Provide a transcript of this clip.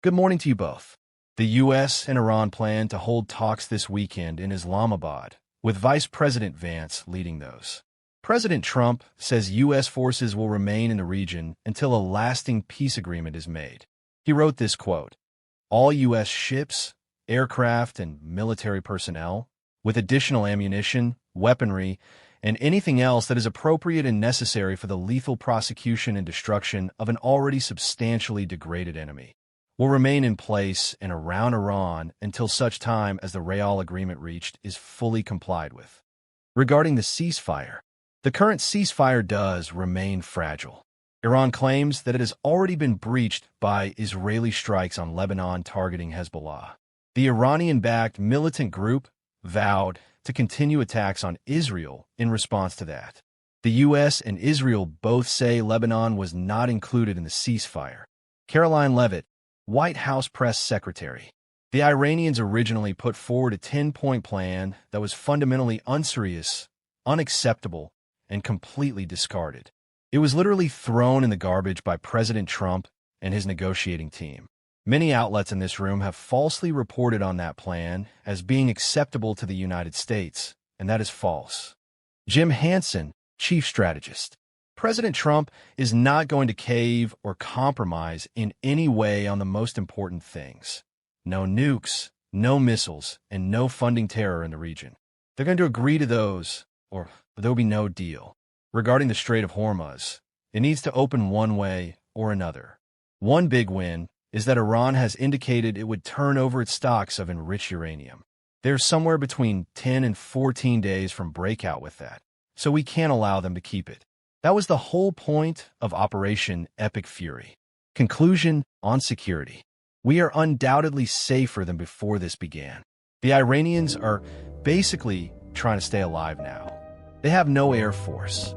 Good morning to you both. The U.S. and Iran plan to hold talks this weekend in Islamabad, with Vice President Vance leading those. President Trump says U.S. forces will remain in the region until a lasting peace agreement is made. He wrote this quote, "All U.S. ships, aircraft, and military personnel, with additional ammunition, weaponry, and anything else that is appropriate and necessary for the lethal prosecution and destruction of an already substantially degraded enemy, will remain in place and around Iran until such time as the Rayal agreement reached is fully complied with." Regarding the ceasefire, the current ceasefire does remain fragile. Iran claims that it has already been breached by Israeli strikes on Lebanon targeting Hezbollah. The Iranian-backed militant group vowed to continue attacks on Israel in response to that. The U.S. and Israel both say Lebanon was not included in the ceasefire. Caroline Leavitt, White House press secretary. The Iranians originally put forward a 10-point plan that was fundamentally unserious, unacceptable, and completely discarded. It was literally thrown in the garbage by President Trump and his negotiating team. Many outlets in this room have falsely reported on that plan as being acceptable to the United States, and that is false. Jim Hansen, chief strategist. President Trump is not going to cave or compromise in any way on the most important things. No nukes, no missiles, and no funding terror in the region. They're going to agree to those, or there will be no deal. Regarding the Strait of Hormuz, it needs to open one way or another. One big win is that Iran has indicated it would turn over its stocks of enriched uranium. They're somewhere between 10 and 14 days from breakout with that, so we can't allow them to keep it. That was the whole point of Operation Epic Fury. Conclusion on security. We are undoubtedly safer than before this began. The Iranians are basically trying to stay alive now. They have no air force,